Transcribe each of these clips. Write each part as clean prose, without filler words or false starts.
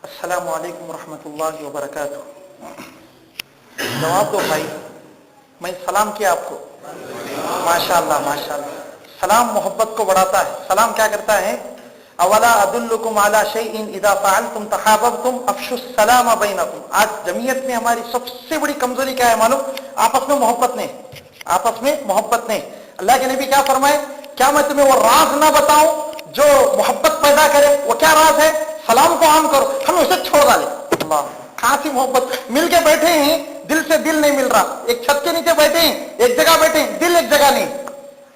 السلام علیکم ورحمۃ اللہ وبرکاتہ. جواب دو بھائی. میں سلام کیا آپ کو؟ ماشاء اللہ ماشاء اللہ. سلام محبت کو بڑھاتا ہے. سلام کیا کرتا ہے؟ اولا ادلکم علی شیء اذا فعلتم تحاببتم افشوا السلام بینکم. آج جمعیت میں ہماری سب سے بڑی کمزوری کیا ہے معلوم؟ آپس میں محبت نہیں. آپس میں محبت نہیں. اللہ کے نبی کیا فرمائے؟ کیا میں تمہیں وہ راز نہ بتاؤں جو محبت پیدا کرے؟ وہ کیا راز ہے؟ سلام کو عام کرو. ہم اسے چھوڑ ڈالیں. اللہ کہاں سی محبت. مل کے بیٹھے ہیں, دل سے دل نہیں مل رہا. ایک چھت کے نیچے بیٹھے ہیں, ایک جگہ بیٹھے ہیں, دل ایک جگہ نہیں.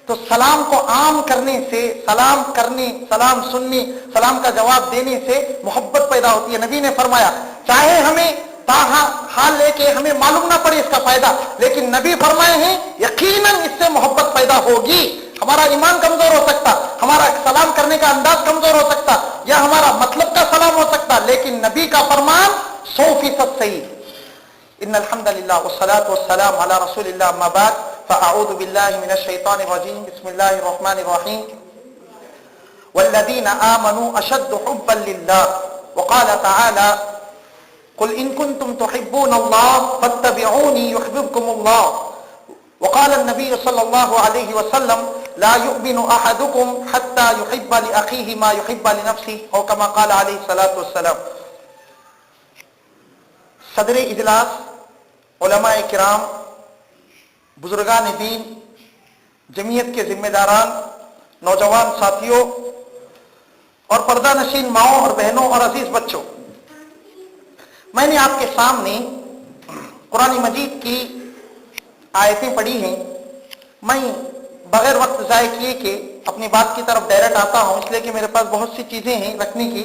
تو سلام کو عام کرنے سے, سلام کرنے, سلام سننے, سلام کا جواب دینے سے محبت پیدا ہوتی ہے. نبی نے فرمایا چاہے ہمیں حال لے کے ہمیں معلوم نہ پڑے اس کا فائدہ, لیکن نبی فرمائے ہیں یقیناً اس سے محبت پیدا ہوگی. ہمارا ایمان کمزور ہو سکتا, ہمارا سلام کرنے کا انداز کمزور ہو سکتا, یا ہمارا مطلب کا سلام ہو سکتا, لیکن نبی کا فرمان 100% صحیح. ان الحمد للہ والصلاة والسلام علی رسول اللہ. اما بعد فاعوذ باللہ من الشیطان الرجیم. بسم اللہ الرحمن الرحیم. والذین آمنوا اشد حبا للہ. وقال تعالی قل ان کنتم تحبون اللہ فاتبعونی یحببکم اللہ. وقال النبی صلی اللہ علیہ وسلم لا يؤمن احدکم حتى يحب لأخیہ ما يحب لنفسہ او کما قال علیہ الصلاۃ والسلام. صدر اجلاس, علماء کرام, بزرگان دین, جمعیت کے ذمہ داران, نوجوان ساتھیوں اور پردہ نشین ماؤں اور بہنوں اور عزیز بچوں, میں نے آپ کے سامنے قرآن مجید کی آیتیں پڑھی ہیں. میں بغیر وقت ضائع کیے کہ اپنی بات کی طرف ڈائریکٹ آتا ہوں, اس لیے کہ میرے پاس بہت سی چیزیں ہیں رکھنے کی.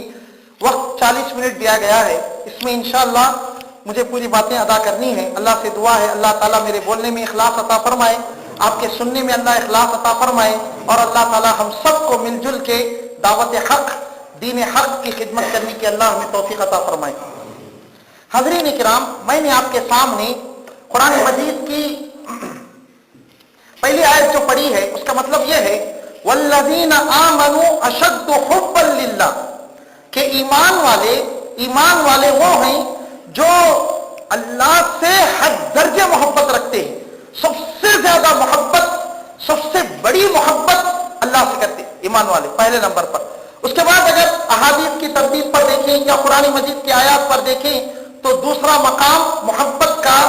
وقت 40 منٹ دیا گیا ہے. اس میں انشاءاللہ مجھے پوری باتیں ادا کرنی ہے. اللہ سے دعا ہے اللہ تعالیٰ میرے بولنے میں اخلاص عطا فرمائے, آپ کے سننے میں اللہ اخلاص عطا فرمائے, اور اللہ تعالیٰ ہم سب کو مل جل کے دعوت حق, دین حق کی خدمت کرنے کی اللہ ہمیں توفیق عطا فرمائے. حاضرین کرام, میں نے آپ کے سامنے قرآن مجید کی پہلی آیت جو پڑھی ہے اس کا مطلب یہ ہے والذین آمنوا اشد حبا للہ, کہ ایمان والے وہ ہیں جو اللہ سے حد درجے محبت رکھتے ہیں. سب سے زیادہ محبت, سب سے بڑی محبت اللہ سے کرتے ہیں ایمان والے پہلے نمبر پر. اس کے بعد اگر احادیث کی ترتیب پر دیکھیں یا قرآن مجید کی آیات پر دیکھیں تو دوسرا مقام محبت کا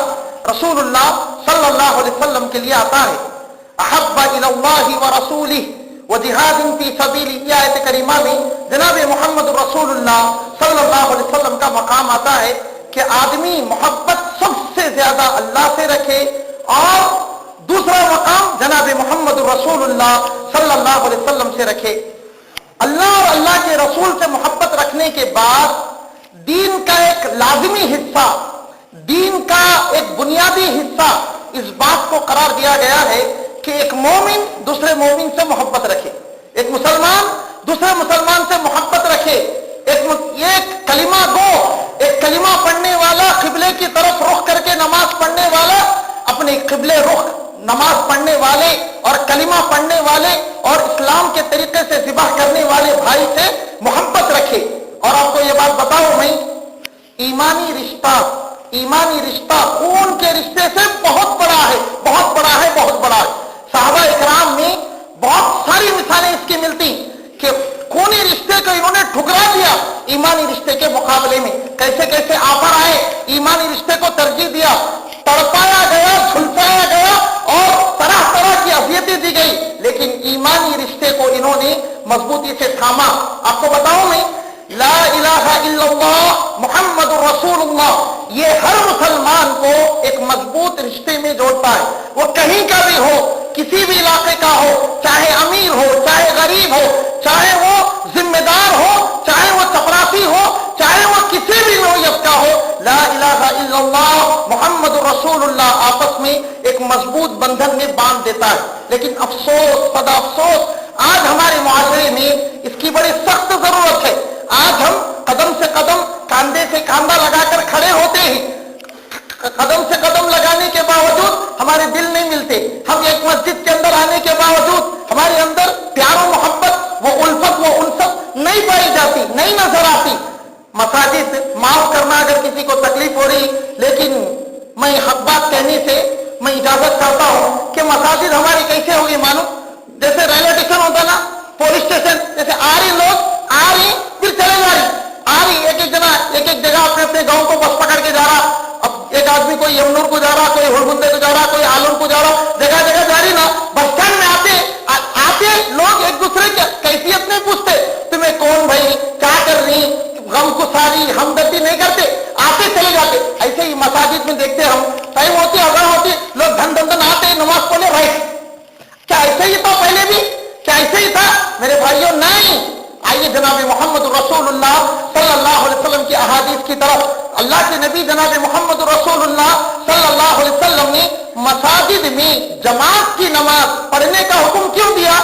رسول اللہ صلی اللہ علیہ وسلم کے لیے آتا ہے. احب الی اللہ ورسولہ وجہاد فی سبیلہ. یہ آیت کریمہ میں جناب محمد رسول اللہ صلی اللہ علیہ وسلم کا مقام آتا ہے کہ آدمی محبت سب سے زیادہ اللہ سے رکھے, اور دوسرا مقام جناب محمد رسول اللہ صلی اللہ علیہ وسلم سے رکھے. اللہ اور اللہ کے رسول سے محبت رکھنے کے بعد دین کا ایک لازمی حصہ, دین کا ایک بنیادی حصہ اس بات کو قرار دیا گیا ہے کہ ایک مومن دوسرے مومن سے محبت رکھے, ایک مسلمان دوسرے مسلمان سے محبت رکھے. ایک کلمہ گو, ایک کلمہ پڑھنے والا قبلے کی طرف رخ کر کے نماز پڑھنے والا اپنے قبلے رخ نماز پڑھنے والے اور کلمہ پڑھنے والے اور اسلام کے طریقے سے ذبح کرنے والے بھائی سے محبت رکھے. اور آپ کو یہ بات بتاؤں میں, ایمانی رشتہ خون کے رشتے سے بہت بڑا ہے, بہت بڑا ہے, بہت بڑا ہے. صحابہ اکرام میں بہت ساری مثالیں اس کی ملتی کہ خونی رشتے کو انہوں نے ٹھکرا دیا ایمانی رشتے کے مقابلے میں. کیسے کیسے آفر آئے, ایمانی رشتے کو ترجیح دیا, تڑپایا گیا, جھلسایا گیا اور طرح طرح کی اذیتیں دی گئی, لیکن ایمانی رشتے کو انہوں نے مضبوطی سے تھاما. آپ کو بتاؤں میں, لا الہ الا اللہ محمد رسول اللہ, یہ ہر مسلمان کو ایک مضبوط رشتے میں جوڑتا ہے. وہ کہیں کا بھی ہو, کسی بھی علاقے کا ہو, چاہے امیر ہو, چاہے غریب ہو, چاہے وہ ذمہ دار ہو, چاہے وہ چپراسی ہو, چاہے وہ کسی بھی نوعیت کا ہو, لا الہ الا اللہ محمد رسول اللہ آپس میں ایک مضبوط بندھن میں باندھ دیتا ہے. لیکن افسوس, صدا افسوس, آج ہمارے معاشرے میں اس کی بڑی سخت ضرورت ہے. آج ہم قدم سے قدم, کاندھے سے کاندھا لگا کر کھڑے ہوتے ہیں, قدم سے قدم لگانے کے باوجود ہمارے دل نہیں ملتے. ہم ایک مسجد کے اندر آنے کے باوجود ہمارے اندر پیار و محبت, وہ الفت, وہ انست نہیں پائی جاتی, نہیں نظر آتی. مساجد कहने से मैं इजाजत करता हूं कि मसाजिद हमारी कैसे होगी मानो जैसे रेलवे स्टेशन होता ना, पुलिस स्टेशन, जैसे आ रही लोग आ रही फिर चले जा रही, आ रही एक एक जना एक एक जगह अपने अपने गांव को बस पकड़ के जा रहा। अब एक आदमी कोई यमुनूर को जा रहा, कोई हुड़गुंदे को जा रहा, कोई आलम को जा रहा, जगह जगह जा रही ना। बस स्टैंड में आते लोग एक दूसरे की कैफियत नहीं पूछते, तुम्हें कौन भाई क्या कर रही, गम को सारी हमदर्दी नहीं करते, आते चले जाते। ऐसे ही मसाजिद में देखते हम, टाइम होती अगर होती लोग धन धन धन आते नमाज पढ़ने रहे। क्या ऐसे ही था पहले भी? क्या ऐसे ही था मेरे भाइयों? नहीं। आइए जनाब मोहम्मद रसूलुल्लाह सल्लल्लाहु अलैहि वसल्लम की अहादीस की तरफ। अल्लाह के नबी जनाब मोहम्मद रसूलुल्लाह सल्लल्लाहु अलैहि वसल्लम ने मसाजिद में जमात की नमाज पढ़ने का हुक्म क्यों दिया?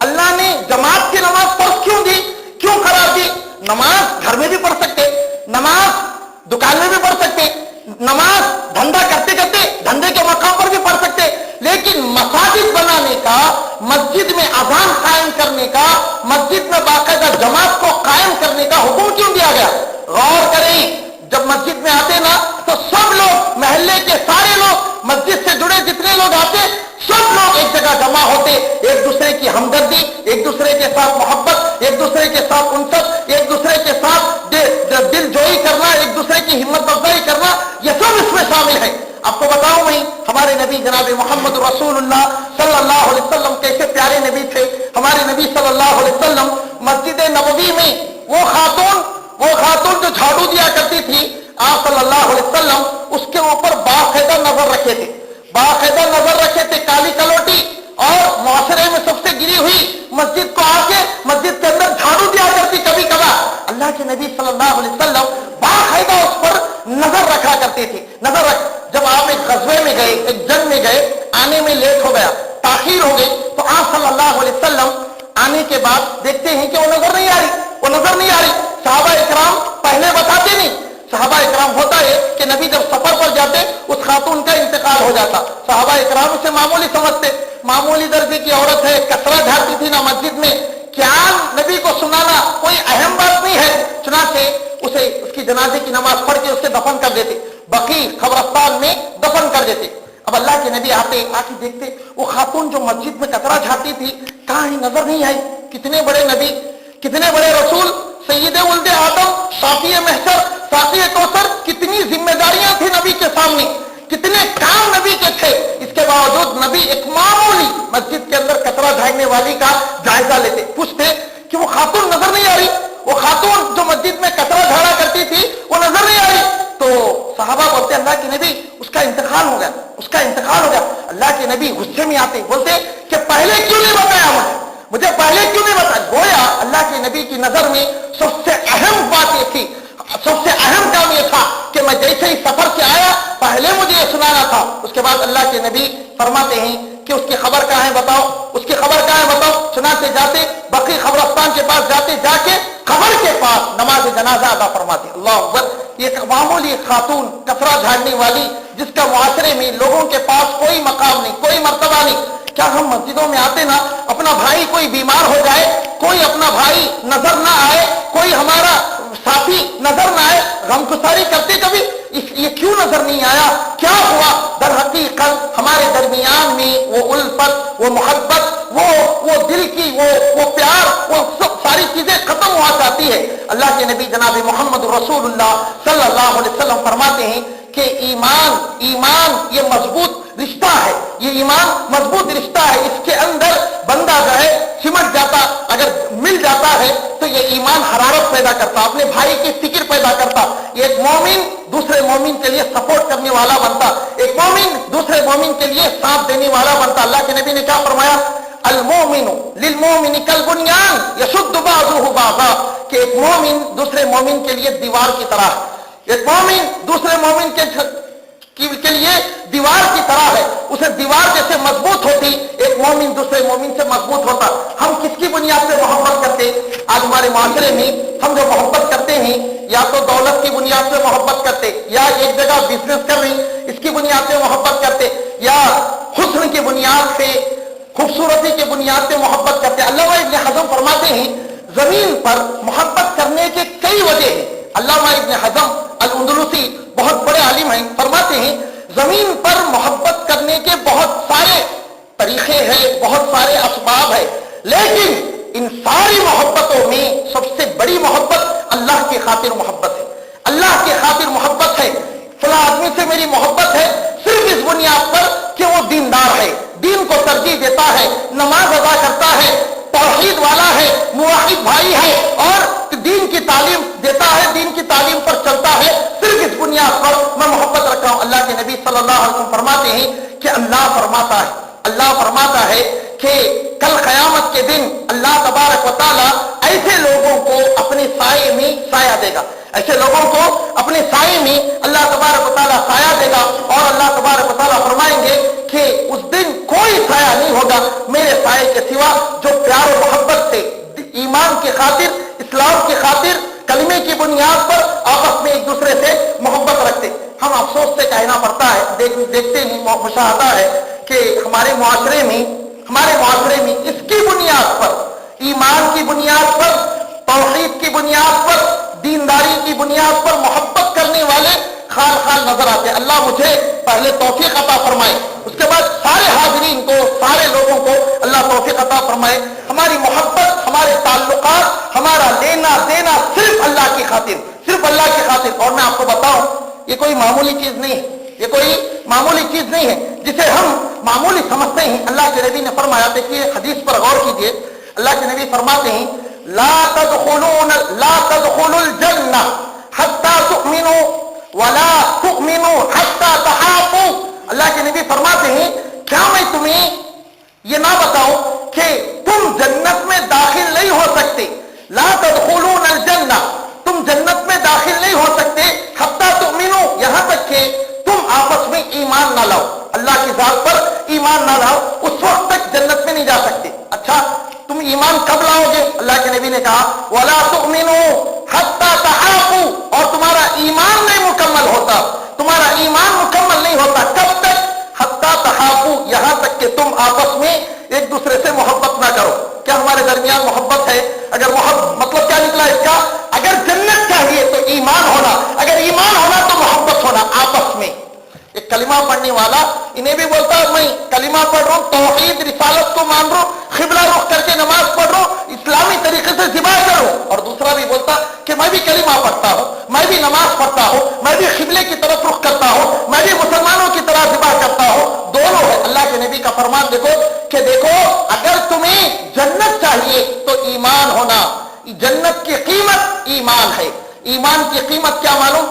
अल्लाह ने जमात की नमाज फर्ज क्यों दी, क्यों करार दी? नमाज घर में भी पढ़ सकते, नमाज दुकान में भी पढ़ सकते, नमाज धंधा करते करते धंधे के मकाम पर भी पढ़ सकते, लेकिन मसाजिद बनाने का, मस्जिद में अजान कायम करने का, मस्जिद में बाकायदा जमात को कायम करने का हुक्म क्यों दिया गया? गौर करें, जब मस्जिद में आते ना तो सब लोग, महल्ले के सारे लोग, मस्जिद से जुड़े जितने लोग आते, सब लोग एक जगह जमा होते, एक दूसरे की हमदर्दी, एक दूसरे के साथ मोहब्बत, एक दूसरे के साथ उनसत, एक दूसरे के साथ दिल जोई करना, एक दूसरे की हिम्मत अफजाई करना, ये सब इसमें शामिल है। आपको बताऊं मैं, हमारे नबी जनाब मोहम्मद रसूलुल्लाह सल्लल्लाहु अलैहि वसल्लम कैसे प्यारे नबी थे। हमारे नबी सल्लल्लाहु अलैहि वसल्लम मस्जिद नबवी में वो खातून जो झाड़ू दिया करती थी, आप सल्लल्लाहु अलैहि वसल्लम उसके ऊपर बाकायदा नजर रखे थे, बाकायदा नजर रखे थे। काली कलोटी और मुआशरे में सबसे गिरी हुई मस्जिद को आके मस्जिद के अंदर झाड़ू दिया करती कभी कभार। अल्लाह के नबी सल्लल्लाहु अलैहि वसल्लम बाकायदा उस पर नजर रखा करते थे, नजर रख। जब आप एक गज़वे में गए, एक जंग में गए, आने में लेट हो गया, ताखीर हो गई, तो आप सल्लल्लाहु अलैहि वसल्लम आने के बाद देखते हैं कि वो नजर नहीं आ रही, वो नजर नहीं आ रही। सहाबा इकराम पहले बताते नहीं, सहाबा इकराम होता है कि नबी जब सफर पर जाते उस खातून का इंतकाल हो जाता, सहाबा इकराम उसे मामूली समझते, मामूली दर्जे की औरत है, कचरा झाड़ती थी ना मस्जिद में, क्या नबी को सुनाना कोई अहम बात नहीं है। चुनाचे उसे उसकी जनाजे की नमाज पढ़ के उसे दफन कर देते, बकी कब्रिस्तान में दफन कर देते। अब अल्लाह के नबी आते, आके देखते वो खातून जो मस्जिद में कचरा झाड़ती थी कहाँ ही नजर नहीं आई। कितने बड़े नबी, कितने बड़े रसूल, सैयदे उल्दे आदम, शाफिए महशर, साक़िए कौसर, कितनी जिम्मेदारियां थी नबी के सामने, कितने काम नबी के थे। इसके बावजूद नबी एक मामूली मस्जिद के अंदर कचरा झाड़ने वाली का जायजा लेते, पूछते कि वो खातून नजर नहीं आ रही, वो खातून जो मस्जिद में कचरा झाड़ा करती थी वो नजर नहीं आ रही। तो सहाबा बोलते अल्लाह के नबी उसका इंतकाल हो गया, उसका इंतकाल हो गया। अल्लाह के नबी गुस्से में आते, बोलते कि पहले क्यों नहीं बताया मुझे पहले क्यों नहीं बताया। गोया अल्लाह के नबी की नजर में सबसे अहम बात ये थी, सबसे अहम काम ये था कि मैं जैसे ही सफर से आया पहले मुझे ये सुनाना था। उसके बाद अल्लाह के नबी फरमाते हैं कि उसकी खबर कहाँ है बताओ, उसकी खबर कहाँ है बताओ। सुनाते जाते बकी कब्रिस्तान के पास जाते, जाके खबर के पास नमाज जनाजा अदा फरमाते। अल्लाह अकबर। एक मामूली खातून कचरा झाड़ने वाली जिसका मुआशरे में लोगों के पास कोई मकाम नहीं, कोई मर्तबा नहीं। क्या हम मस्जिदों में आते ना, अपना भाई कोई बीमार हो जाए, कोई अपना भाई नजर ना आए, कोई हमारा साथी नजर ना आए, गमगुसारी करते कभी? ये क्यों नजर नहीं आया, क्या हुआ? दर हकीकत हमारे दरमियान में वो उल्फत, वो मोहब्बत, वो दिल की वो प्यार, वो सब सारी चीजें खत्म हुआ चाहती है। अल्लाह के नबी जनाब मोहम्मद रसूलुल्लाह सल्लल्लाहु अलैहि वसल्लम फरमाते हैं कि ईमान ये मजबूत रिश्ता है, ये ईमान मजबूत रिश्ता है। इसके अंदर बंदा जो है सिमट जाता, अगर मिल जाता है तो ये ईमान हरारत पैदा करता, अपने भाई की फिक्र पैदा करता। एक मोमिन दूसरे मोमिन के लिए सपोर्ट करने वाला बनता, एक मोमिन दूसरे मोमिन के लिए साथ देने वाला बनता। अल्लाह के नबी ने क्या फरमाया? अल मोमिनु लिल मोमिनी कल बुनियान यशुद्दु बाज़ुहु बाज़ा, कि एक मोमिन दूसरे मोमिन के लिए दीवार की तरह, एक मोमिन दूसरे मोमिन के लिए दीवार की तरह है, उसे दीवार जैसे मजबूत होती, एक मोमिन दूसरे मोमिन से मजबूत होता। हम किसकी बुनियाद पे मोहब्बत करते? आज हमारे माशरे में हम जो मोहब्बत करते हैं, या तो दौलत की बुनियाद पे मोहब्बत करते, या एक जगह बिजनेस कर रही इसकी बुनियाद पे मोहब्बत करते, या हुस्न की बुनियाद पे, खूबसूरती की बुनियाद पे मोहब्बत करते। अल्लामा इब्न हज़म फरमाते हैं जमीन पर मोहब्बत करने के कई वजह हैं। अल्लामा इब्न हज़म अल-अंदलुसी बहुत बड़े आलिम हैं, फरमाते हैं زمین پر محبت کرنے کے بہت سارے طریقے ہیں، بہت سارے اسباب ہیں، لیکن ان ساری محبتوں میں سب سے بڑی محبت اللہ کی خاطر محبت ہے، اللہ کی خاطر محبت ہے۔ فلاں آدمی سے میری محبت ہے صرف اس بنیاد پر کہ وہ دیندار ہے، دین کو ترجیح دیتا ہے، نماز ادا کرتا ہے، توحید والا ہے، موحد بھائی ہے، اور دین کی تعلیم دیتا ہے، دین کی تعلیم پر چلتا ہے، صرف اس بنیاد پر میں محبت رکھتا ہوں۔ اللہ کے نبی صلی اللہ علیہ وسلم فرماتے ہیں کہ اللہ فرماتا ہے کہ کل قیامت کے دن اللہ تبارک و تعالیٰ ایسے لوگوں کو اپنے سائے میں سایہ دے گا، ایسے لوگوں کو اپنے سائے میں اللہ تبارک و تعالیٰ سایہ دے گا، اور اللہ تبارک و تعالیٰ فرمائیں گے کہ اس دن کوئی سایہ نہیں ہوگا میرے سائے کے سوا جو پیار و محبت سے ایمان کی خاطر، اسلام کی خاطر، کلمے کی بنیاد پر آپس میں ایک دوسرے سے محبت رکھتے۔ ہم افسوس سے کہنا پڑتا ہے، دیکھتے نہیں، مشاہدہ ہے کہ ہمارے معاشرے میں اس کی بنیاد پر، ایمان کی بنیاد پر، توحید کی بنیاد پر، دینداری کی بنیاد پر محبت کرنے والے خال نظر آتے ہیں۔ اللہ مجھے پہلے توفیق عطا فرمائے، اس کے بعد سارے حاضرین کو، سارے لوگوں کو اللہ توفیق عطا فرمائے۔ ہماری محبت، ہمارے تعلقات، ہمارا لینا دینا صرف اللہ کی خاطر، صرف اللہ کی خاطر۔ اور میں آپ کو بتاؤں، یہ کوئی معمولی چیز نہیں ہے، یہ کوئی معمولی چیز نہیں ہے جسے ہم معمولی سمجھتے ہیں۔ اللہ کے نبی نے فرمایا، دیکھیے حدیث پر غور کیجیے، اللہ کے نبی فرماتے ہیں لا تدخلوا الجنہ حتی تؤمنوا ولا تؤمنوا حتی تحابوا۔ اللہ کے نبی فرماتے ہیں کیا میں تمہیں یہ نہ بتاؤں کہ تم جنت میں داخل نہیں ہو سکتے، لا تدخلون الجنہ، تم جنت میں داخل نہیں ہو سکتے حتی تؤمنوا، یہاں تک کہ تم آپس میں ایمان نہ لاؤ، اللہ کی ذات پر ایمان نہ لاؤ، اس وقت تک جنت میں نہیں جا سکتے۔ اچھا تم ایمان کب لاؤ گے؟ اللہ کے نبی نے کہا ولا تؤمنوا حتی تحابوا، اور تمہارا ایمان نہیں مکمل ہوتا، تمہارا ایمان مکمل نہیں ہوتا کب تک؟ حتی تحابوا، یہاں تک کہ تم آپس میں ایک دوسرے سے محبت نہ کرو۔ کیا ہمارے درمیان محبت ہے؟ اگر مطلب کیا نکلا اس کا؟ اگر جنت چاہیے تو ایمان ہونا، اگر ایمان ہونا تو محبت ہونا آپس میں۔ ایک کلمہ پڑھنے والا انہیں بھی بولتا ہے میں کلمہ پڑھ رہا ہوں، توحید رسالت کو مان رہا ہوں، قبلہ رخ کر کے نماز پڑھ رہا ہوں، اسلامی طریقے سے ذبح کروں، اور دوسرا بھی بولتا کہ میں بھی کلمہ پڑھتا ہوں، میں بھی نماز پڑھتا ہوں، میں بھی قبلے کی طرف رخ کرتا ہوں، میں بھی مسلمانوں کی طرح ذبح کرتا ہوں، دونوں ہے۔ اللہ کے نبی کا فرمان دیکھو کہ دیکھو اگر تمہیں جنت چاہیے تو ایمان ہونا، جنت کی قیمت ایمان ہے۔ ایمان کی قیمت کیا معلوم؟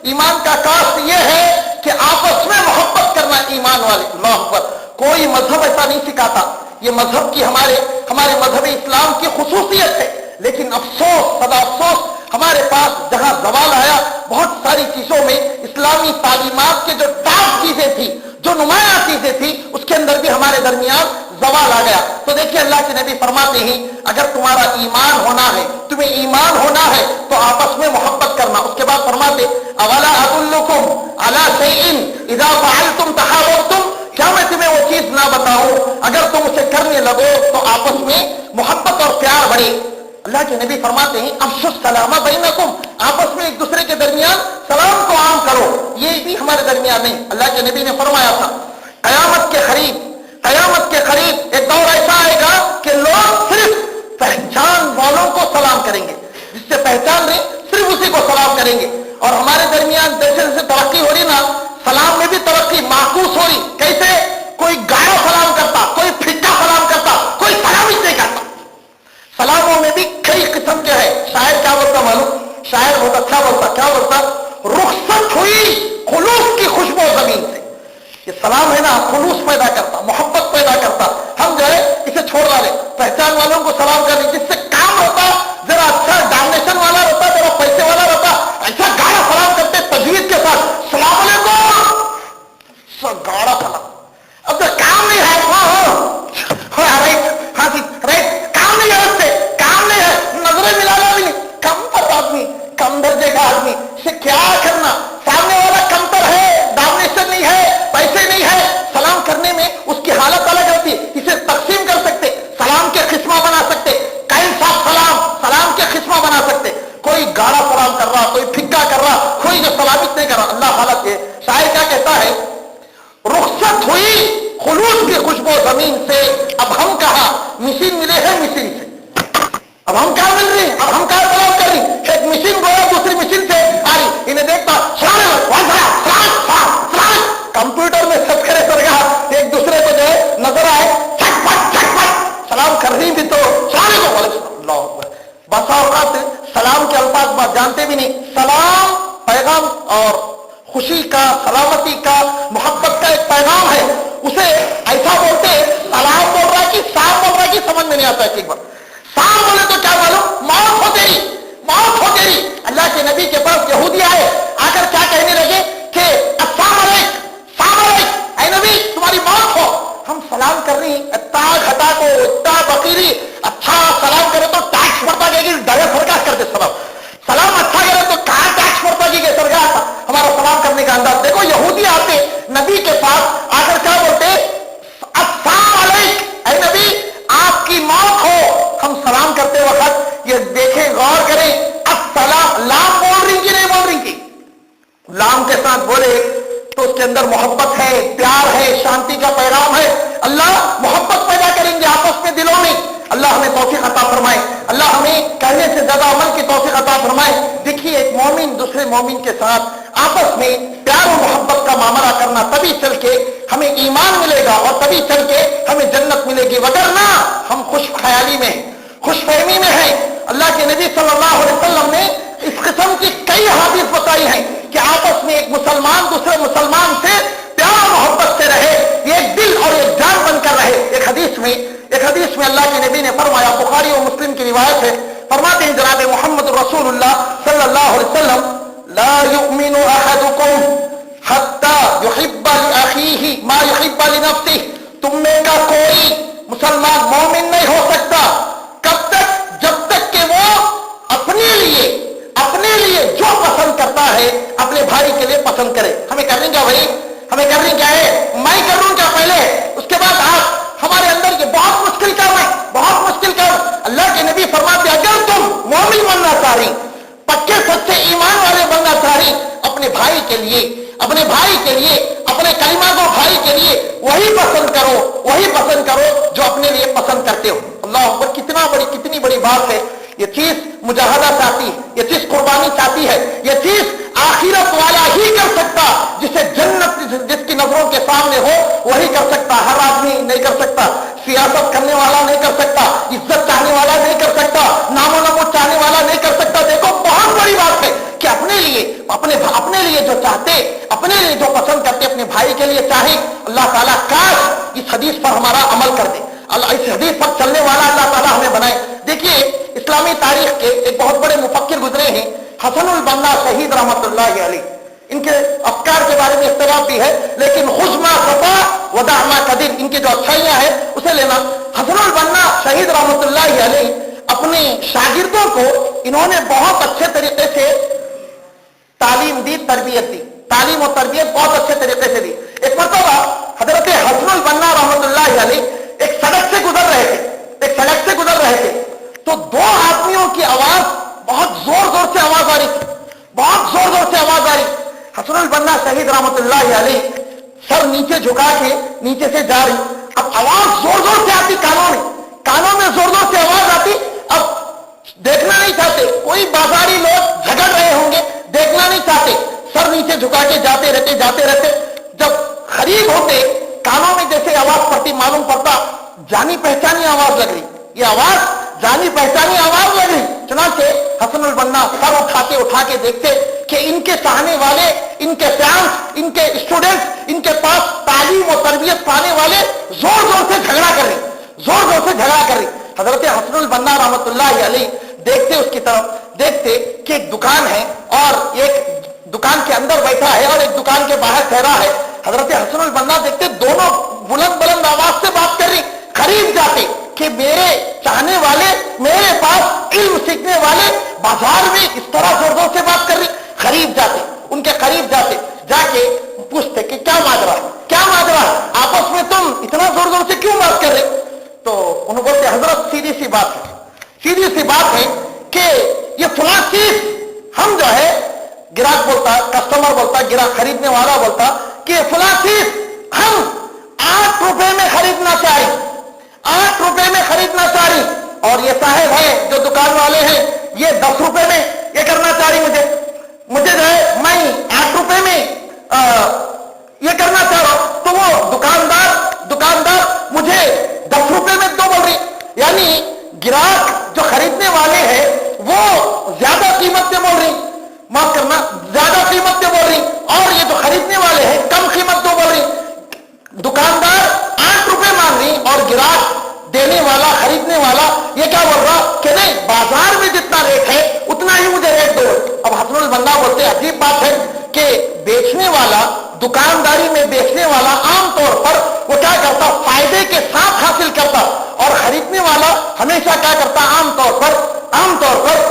ایمان کا کاسٹ یہ ہے کہ آپس میں محبت کرنا ایمان والے۔ اللہ اکبر۔ کوئی مذہب ایسا نہیں سکھاتا، یہ مذہب کی ہمارے مذہب اسلام کی خصوصیت ہے، لیکن افسوس، سدا افسوس، ہمارے پاس جہاں زوال آیا بہت ساری چیزوں میں اسلامی تعلیمات کے جو ٹاپ چیزیں تھی، جو نمایاں چیزیں تھی، اس کے اندر بھی ہمارے درمیان زوال آ گیا۔ تو دیکھیے اللہ کے نبی فرماتے ہیں اگر تمہارا ایمان ہونا ہے، تمہیں ایمان ہونا ہے تو آپس میں محبت کرنا۔ اس کے بعد فرماتے اولا ادلکم علی شیء اذا فعلتم تحاببتم، کیا میں تمہیں وہ چیز نہ بتاؤں اگر تم اسے کرنے لگو تو آپس میں محبت اور پیار بڑھے۔ اللہ کے نبی فرماتے ہیں افشوا السلام بینکم، آپس میں ایک دوسرے کے درمیان سلام کو عام کرو، یہ بھی ہمارے درمیان نہیں۔ اللہ کے نبی نے فرمایا تھا قیامت کے قریب ایک دور ایسا آئے گا کہ لوگ صرف پہچان والوں کو سلام کریں گے، جس سے پہچان رہے صرف اسی کو سلام کریں گے۔ اور ہمارے درمیان جیسے جیسے ترقی ہو رہی نا، سلام میں بھی ترقی معکوس ہو رہی۔ کیسے؟ کوئی گاڑا سلام کرتا، کوئی پھٹا سلام کرتا، کوئی سلام ہی نہیں کرتا۔ سلاموں میں بھی کئی قسم کے ہیں۔ شاعر کیا بولتا معلوم؟ شاعر بہت اچھا بولتا، کیا بولتا؟ رخصت ہوئی خلوص کی خوشبو زمین سے۔ یہ سلام ہے نا، خلوص پیدا کرتا، محبت پیدا کرتا۔ ہم جو ہے اسے چھوڑ ڈالے، پہچان والوں کو سلام کرنے، جس سے کام ہوتا ذرا اچھا ڈامنیشن والا رہتا، ذرا پیسے والا رہتا، ایسا گاڑا سلام کرتے تجوید کے ساتھ، السلام علیکم، گاڑا سلام، शायर क्या कहता है, रुखसत हुई खुलूस की खुशबू जमीन से, अब हम कहा मिशीन मिले हैं मिशीन से। अब हम क्या मिल रही, अब हम क्या तलाश कर रही, एक मशीन गया दूसरी मशीन से आ रही, इन्हें देखता कंप्यूटर में सब करे सरगा, एक दूसरे को जो नजर आए झटपट सलाम कर रही भी तो सारे को बसा औकात सलाम के अल्फाज जानते भी नहीं। सलाम पैगाम और खुशी का, सलामती का, मोहब्बत का एक पैगाम है, उसे ऐसा बोलते सलाम बोल रहा है कि साम बोल रहा है कि समझ में नहीं आता है। एक बार साम बोले तो क्या मालूम, मौत हो तेरी, मौत हो तेरी। अल्लाह के नबी के पास यहूदी आए, आकर क्या कहने लगे कि अस्सलाम अलैक, सलाम अलैक, ऐ नबी तुम्हारी मौत हो। हम सलाम कर रही, इतना घटा को इतना बकीरी, अच्छा सलाम करे तो टैक्स बढ़ता जाएगी, डरे सरकार करते सलाम, सलाम अच्छा करे तो कहां टैक्स बढ़ता जाएगी सरकार, हमारा सलाम करने का अंदाज देखो। यहूदी आते नबी के पास आकर क्या बोलते, अस्सलाम अलैक, ऐ नबी आपकी मौत हो। हम सलाम करते वक्त ये देखें, गौर करें, अस्सलाम लाम बोल रही कि नहीं बोल रही थी, लाम के साथ बोले तो उसके अंदर मोहब्बत है, प्यार है, शांति का पैगाम है। अल्लाह मोहब्बत पैदा करेंगे आपस में, दिलों में। अल्लाह हमें तौफीक अता फरमाए, अल्लाह हमें कहने से ज्यादा अमल की तौफीक अता फरमाए। देखिए, एक मोमिन दूसरे मोमिन के साथ आपस में प्यार और मोहब्बत का मामला करना, तभी चल के हमें ईमान मिलेगा और तभी चल के हमें जन्नत मिलेगी, वगरना हम खुश ख्याली में, खुशफहमी में है। अल्लाह के नबी सल्लल्लाहु अलैहि वसल्लम ने इस किस्म की कई हदीस बताई हैं कि आपस में एक मुसलमान दूसरे मुसलमान से प्यार मोहब्बत से रहे, एक दिल और एक जान बनकर रहे। एक हदीस में अल्लाह के नबी ने फरमाया, बुखारी और मुस्लिम की रिवायत है, फरमाते हैं जनाब मोहम्मद रसूलुल्लाह सल्लल्लाहु अलैहि वसल्लम, ला युमिनु अहदुकुम हत्ता युहिब्बा लिअखीही मा युहिब्बा लिनफ्सिही, तुम में का कोई मुसलमान मोमिन नहीं हो सकता कब तक, जब तक कि वो अपने लिए जो पसंद करता है अपने भाई के लिए पसंद करे। हमें करनी क्या भाई, हमें करनी क्या है, मैं करूं क्या पहले, उसके बाद आप। हमारे अंदर ये बहुत मुश्किल काम है, बहुत मुश्किल काम। अल्लाह के नबी फरमाते, अगर तुम मोमिन बनना चाह रही, पक्के सच्चे ईमान वाले बनना चाह रही, अपने भाई के लिए, अपने भाई के लिए, अपने कलिमा को भाई के लिए वही पसंद करो, वही पसंद करो जो अपने लिए पसंद करते हो। अल्लाह अकबर, कितनी बड़ी बात है। ये चीज मुजाहदा चाहती है, ये चीज कुर्बानी चाहती है, ये चीज आखिरत वाला ही कर सकता, जिसे जन्नत जिसकी नजरों के सामने हो वही कर सकता, हर आदमी नहीं कर सकता, सियासत करने वाला नहीं कर सकता, इज्जत चाहने वाला नहीं कर सकता, नामो नमूद चाहने वाला नहीं कर सकता। देखो, बहुत बड़ी बात है कि अपने लिए जो चाहते, अपने लिए जो पसंद करते, अपने भाई के लिए चाहे। अल्लाह ताला काश इस हदीस पर हमारा अमल कर दे, इस हदीस पर चलने वाला अल्लाह ताला हमें बनाए। देखिए, इस्लामी तारीख के एक बहुत बड़े मुफक्किर गुजरे हैं, हसनुल बन्ना शहीद रहमतुल्लाहि अलैह। इनके अफकार के बारे में इख्तिलाफ भी है, लेकिन खुजमा सफा वदामा कदीर, इनकी जो अच्छाइयां हैं उसे लेना। हसनुल बन्ना शहीद रहमतुल्लाहि अलैह अपने शागिर्दों को इन्होंने बहुत अच्छे तरीके से तालीम दी, तरबियत दी, तालीम और तरबियत बहुत अच्छे तरीके से दी। एक मरतबा हजरत हसनुल बन्ना रहमतुल्लाहि अलैह एक सड़क से गुजर रहे थे, तो दो आदमियों की आवाज बहुत जोर जोर से आवाज आ रही थी, बहुत जोर जोर से आवाज आ रही। हसनुल बन्ना शहीद रहमतुल्लाहि अलैह सर नीचे झुका के नीचे से जा रही, अब आवाज जोर जोर से आती, कानों में जोर जोर से आवाज आती। अब देखना नहीं चाहते, कोई बाजारी लोग झगड़ रहे होंगे, देखना नहीं चाहते, सर नीचे झुका के जाते रहते। जब करीब होते, कानों में जैसे आवाज पड़ती, मालूम पड़ता जानी पहचानी आवाज लग रही, ये आवाज जानी पहचानी आवाज लग रही। चुनांचे हसनुल बन्ना सर उठा के देखते कि इनके चाहने वाले, इनके फैंस, इनके स्टूडेंट्स, इनके पास तालीम और तरबियत पाने वाले जोर जोर से झगड़ा कर रहे। हजरत हसनुल बन्ना रहमतुल्लाहि अलैह देखते, उसकी तरफ देखते कि एक दुकान है और एक दुकान के अंदर बैठा है और एक दुकान के बाहर ठहरा है। हजरत हसनुल बन्ना देखते, दोनों बुलंद आवाज से बात कर रही। करीब जाते कि मेरे चाहने वाले, मेरे पास इल्म सीखने वाले बाजार में इस तरह जोर जोर से बात कर रही। उनके करीब जाके पूछते कि क्या माजरा है, आपस में तुम इतना जोर जोर से क्यों बात कर रहे? तो उन्होंने बोलते, हजरत सीधी सी बात है कि ये फलां चीज हम जो है ग्राहक बोलता, कस्टमर बोलता, ग्राहक खरीदने वाला बोलता कि फलां चीज हम 8 रुपए में खरीदना चाहिए, 8 रुपए में खरीदना चाहिए, और ये साहेब है जो दुकान वाले हैं ये 10 रुपए में ये करना चाहिए, मुझे जो है मैं 8 रुपए में ये करना चाह रहा हूं, तो वो दुकानदार मुझे 10 रुपए में क्यों बोल रही? यानी ग्राहक जो खरीदने वाले हैं वो ज्यादा कीमत पे बोल रही, माफ करना, ज्यादा कीमत पे बोल रही, और ये जो खरीदने वाले हैं कम कीमत पे बोल रही। दुकानदार 8 रुपए मांग रही और ग्राहक देने वाला, खरीदने वाला ये क्या बोल रहा कि नहीं, बाजार में जितना रेट है उतना ही मुझे रेट दो। अब हसनुल बन्ना बोलते हैं अजीब बात है कि बेचने वाला, दुकानदारी में बेचने वाला आमतौर पर वो क्या करता, फायदे के साथ हासिल करता, और खरीदने वाला हमेशा क्या करता, आमतौर पर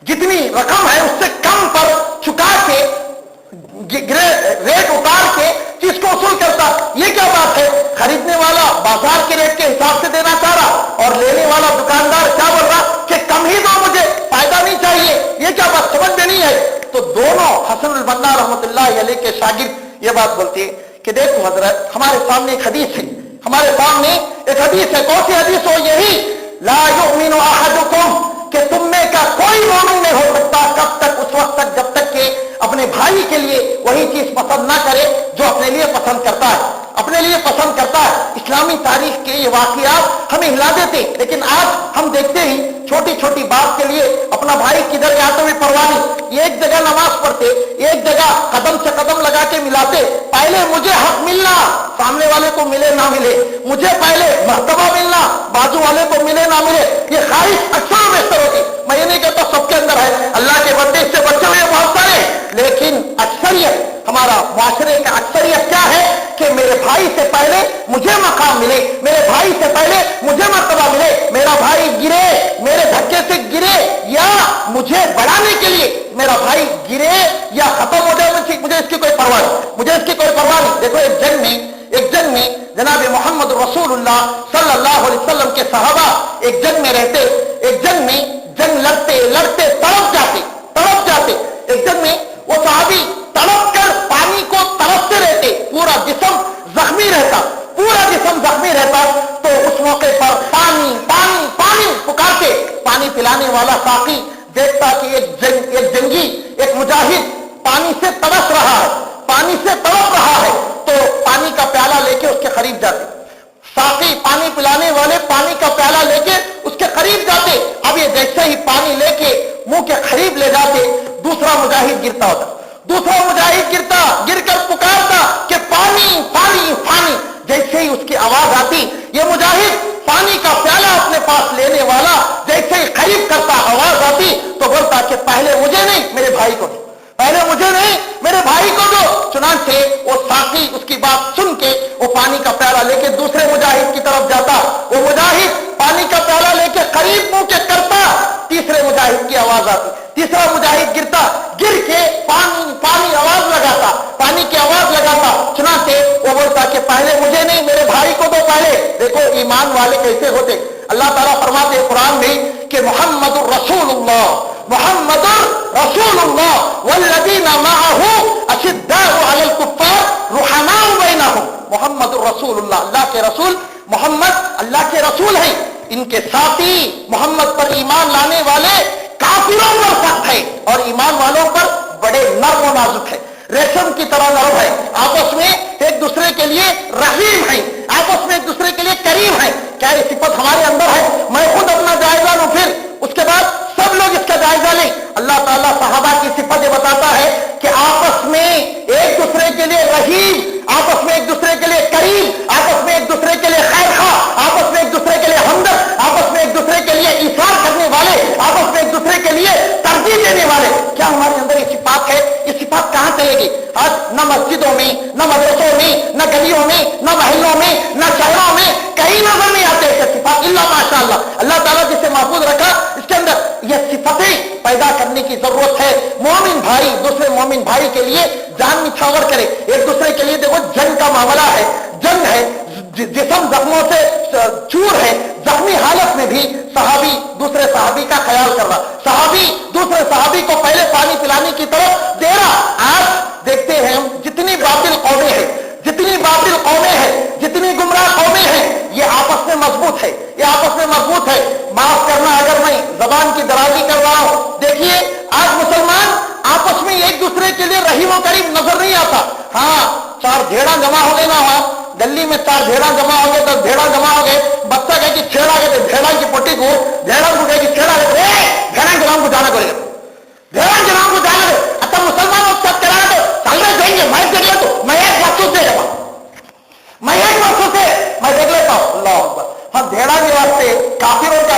जितनी रकम है उससे कम पर चुका के, रेट उतार के चीज को वसूल करता। ये क्या बात है, खरीदने वाला बाजार के रेट के हिसाब से देना चाह रहा और लेने वाला दुकानदार क्या बोल रहा कि कम ही दो, मुझे फायदा नहीं चाहिए। ये क्या बात समझ में नहीं है? तो दोनों हसनुल बन्ना रहमतुल्लाह अलैह के शागिर्द ये बात बोलते हैं कि देखो हजरत, हमारे सामने एक हदीस है, कौन सी हदीस हो? यही ला युमिनु अहदुकुम, कि तुम में का कोई मोमिन नहीं हो सकता कब तक, उस वक्त तक जब तक कि अपने भाई के लिए वही चीज पसंद ना करे जो अपने लिए पसंद करता है, इस्लामी तारीख के ये वाकयात हमें हिला देते, लेकिन आज हम देखते ही छोटी छोटी बात के लिए अपना भाई किधर गया तो भी परवाह नहीं, एक जगह नमाज पढ़ते, एक जगह कदम से कदम लगा के मिलाते, पहले मुझे हक मिलना, सामने वाले को मिले ना मिले, मुझे पहले मर्तबा मिलना, बाजू वाले को मिले ना मिले, ये ख्वाहिश अक्सर बेहतर होती। मैं ये नहीं कहता सबके अंदर है, अल्लाह के बंदे इससे बचे हुए बहुत सारे, लेकिन अक्सरियत, हमारा मुआशरे का अक्सरियत क्या है कि मेरे भाई से पहले मुझे मकाम मिले, मेरे भाई से पहले मुझे मर्तबा मिले, मेरा भाई गिरे, मेरे धक्के से गिरे, या मुझे बढ़ाने के लिए मेरा भाई गिरे या खत्म हो जाए, मुझे इसकी कोई परवाह नहीं। देखो एक जंग में जनाब मोहम्मद रसूलुल्लाह सल्लल्लाहु अलैहि वसल्लम के सहाबा एक जंग में रहते, एक जंग में जंग लड़ते तड़प जाते, एक जंग में वो सहाबी तड़प कर पानी को तरसते रहते, पूरा जिस्म जख्मी रहता, तो उस मौके पर पानी पानी पानी पुकारते, पानी पिलाने वाला साकी देखता कि एक जंगी, एक मुजाहिद पानी से तड़प रहा है, तो पानी का प्याला लेके उसके करीब जाते, साकी पानी पिलाने वाले पानी का प्याला लेके उसके करीब जाते। अब ये जैसे ही पानी लेके मुंह के करीब ले जाते, दूसरा मुजाहिद गिरकर पुकारता कि पानी पानी पानी। जैसे ही उसकी आवाज आती, ये मुजाहिद पानी का प्याला अपने पास लेने वाला जैसे ही करीब करता, आवाज आती तो बोलता कि पहले मुझे नहीं मेरे भाई को दो, चुनांचे वो साकी उसकी बात सुन के वो पानी का प्याला लेके दूसरे मुजाहिद की तरफ जाता, वो मुजाहिद पानी का प्याला लेके करीब मुंह के करता, तीसरे मुजाहिद की आवाज आती, तीसरा मुजाहिद गिर के पानी आवाज लगाता, चुनांचे वो बोलता कि पहले मुझे नहीं मेरे भाई को दो पहले। देखो ईमान वाले कैसे होते, अल्लाह ताला फरमाते हैं कुरान में कि मोहम्मदुर रसूलुल्लाह वल्लज़ीना मअहू अशिद्दाउ अलल कुफ्फार रुहमाउ बैनहुम। मोहम्मदुर रसूलुल्लाह, अल्लाह के रसूल मोहम्मद अल्लाह के रसूल हैं, इनके साथी मोहम्मद पर ईमान लाने वाले काफिरों पर सख्त है और ईमान वालों पर बड़े नर्म और नाजुक है, रेशम की तरह नरम है, आपस में एक दूसरे के लिए रहीम है, आपस में एक दूसरे के लिए करीम है। क्या ये सिफत हमारे अंदर है? मैं खुद अपना जायजा लूं, फिर उसके बाद सब लोग इसका जायजा लें। अल्लाह ताला सहाबा की सिफत ये बताता है कि आपस में एक दूसरे के लिए रहीम, आपस में एक दूसरे के लिए करीम, आपस में एक दूसरे के लिए खैर खा, आपस में एक दूसरे के लिए हमदर्द, आपस में एक दूसरे के लिए इशार करने वाले, आपस में एक दूसरे के लिए तरजीह देने वाले। क्या हमारे अंदर ये सिफात है? ये सिफात कहां चलेगी? आज न मस्जिदों में, न मदरसों में, न गलियों में, न महलों में, न शहरों में कहीं नजर नहीं आते ऐसे सिफात, इल्ला माशाअल्लाह। अल्लाह ताला जिसे महफूज रखा, इसके अंदर ये सिफतें पैदा करने की जरूरत है। मोमिन भाई दूसरे मोमिन भाई के लिए जान निछावर करे, एक दूसरे के लिए। देखो जंग का मामला है, जंग है, जिस्म जख्मों से चूर है, जख्मी हालत में भी सहाबी दूसरे सहाबी का ख्याल कर रहा, सहाबी दूसरे सहाबी को पहले पानी पिला جانے کی طرف دے رہا۔ آج دیکھتے ہیں ہم جتنی باطل قومیں ہیں، جتنی گمراہ قومیں ہیں، یہ آپس میں مضبوط ہے، معاف کرنا اگر میں زبان کی درازی کر رہا ہوں، دیکھیے آج مسلمان آپس میں ایک دوسرے کے لیے رحیم و کریم نظر نہیں آتا۔ ہاں، 4 بھیڑا جمع ہو گئے نا، وہاں گلی میں 4 بھیڑا جمع ہو گئے، 10 بھیڑا جمع ہو گئے، بچہ کہے کہ چھیڑا گئے، بھیڑا کی پوٹی کو بھیڑا کو کہے کہ چھیڑا گئے، بھیڑا جناب کو جانا کرے گا، بھیڑا جناب کو جانا ہے۔ اچھا مسلمان اس کا کرا تو سالے دیں گے، میں دیکھ لیتا ہوں، میں ایک وقت سے میں دیکھ لیتا ہوں۔ اللہ اکبر۔ ہاں، بھیڑا کے واسطے کافروں کا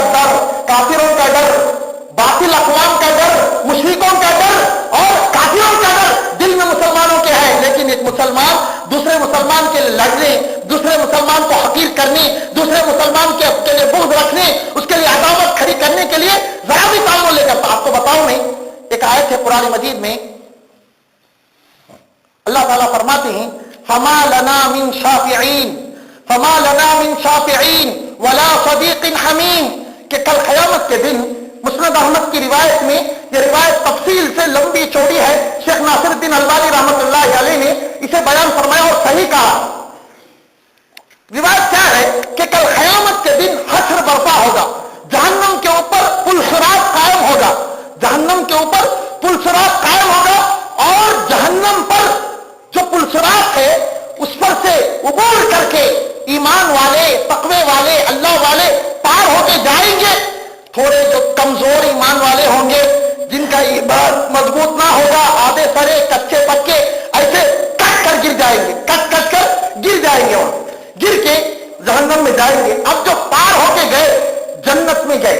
ڈر، باطل اقوام کا ڈر، مشرکوں کا ڈر اور کافروں کا ڈر دل میں مسلمانوں کے ہے، لیکن ایک مسلمان دوسرے مسلمان کے لیے لڑنے، دوسرے مسلمان کو حقیر کرنے، دوسرے مسلمان کے لیے بغض رکھنے، اس کے لیے عداوت کھڑی کرنے کے لیے ذرا بھی تعامل لے کرتا۔ آپ کو بتاؤں میں ایک آیت ہے قرآن مجید میں، اللہ تعالیٰ فرماتے ہیں فما لنا من شافعین ولا صدیق حمیم، کہ کل قیامت کے دن مسند احمد کی روایت میں، یہ روایت تفصیل سے لمبی چوڑی ہے، شیخ ناصر الدین البانی رحمۃ اللہ علیہ نے اسے بیان فرمایا اور صحیح کہا۔ روایت کیا ہے کہ کل قیامت کے دن حشر برپا ہوگا، جہنم کے اوپر پل صراط قائم ہوگا، اور جہنم پر جو پل صراط ہے اس پر سے عبور کر کے ایمان والے، تقوی والے، اللہ والے پار ہو کے جائیں گے۔ تھوڑے جو کمزور ایمان والے ہوں گے، جن کا ایمان مضبوط نہ ہوگا، آدھے سرے کچے پکے ایسے کٹ کر گر جائیں گے، وہاں گر کے جہنم میں جائیں گے۔ اب جو پار ہو کے گئے، جنت میں گئے،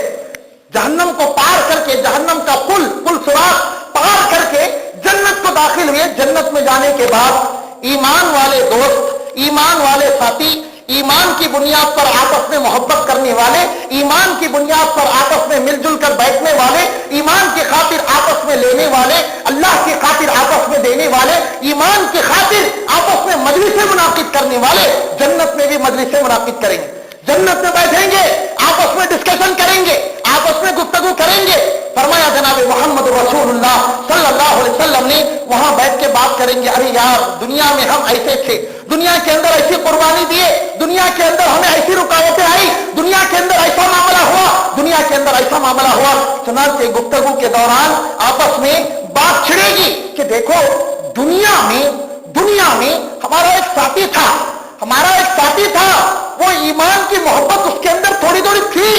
جہنم کو پار کر کے، جہنم کا پل صراط پار کر کے جنت کو داخل ہوئے۔ جنت میں جانے کے بعد ایمان والے دوست، ایمان والے ساتھی، ایمان کی بنیاد پر آپس میں محبت کرنے والے، ایمان کی بنیاد پر آپس میں مل جل کر بیٹھنے والے، ایمان کی خاطر آپس میں لینے والے، اللہ کی خاطر آپس میں دینے والے، ایمان کی خاطر آپس میں مجلسیں منعقد کرنے والے، جنت میں بھی مجلسیں منعقد کریں گے، جنت میں بیٹھیں گے، آپس میں ڈسکشن کریں گے، آپس میں گفتگو کریں گے۔ فرمایا جناب محمد رسول اللہ صلی اللہ علیہ وسلم نے، وہاں بیٹھ کے بات کریں گے، ارے یار دنیا میں ہم ایسے تھے، دنیا کے اندر ایسی قربانی دیے، دنیا کے اندر ہمیں ایسی رکاوٹیں آئی، دنیا کے اندر ایسا معاملہ ہوا، چنانچہ گفتگو کے دوران آپس میں بات چھڑے گی کہ دیکھو دنیا میں ہمارا ایک ساتھی تھا، وہ ایمان کی محبت اس کے اندر تھوڑی تھوڑی تھی،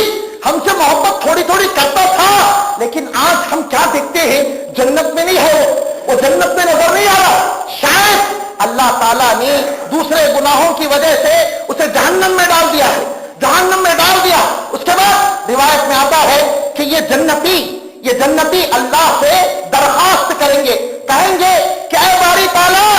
ہم سے محبت تھوڑی تھوڑی کرتا تھا، لیکن آج ہم کیا دیکھتے ہیں، جنت میں نہیں ہے، وہ جنت میں نظر نہیں آ رہا۔ شاید اللہ تعالیٰ نے دوسرے گناہوں کی وجہ سے اسے جہنم میں ڈال دیا۔ اس کے بعد روایت میں آتا ہے کہ یہ جنتی اللہ سے درخواست کریں گے، کہیں گے کہ اے باری تعالیٰ،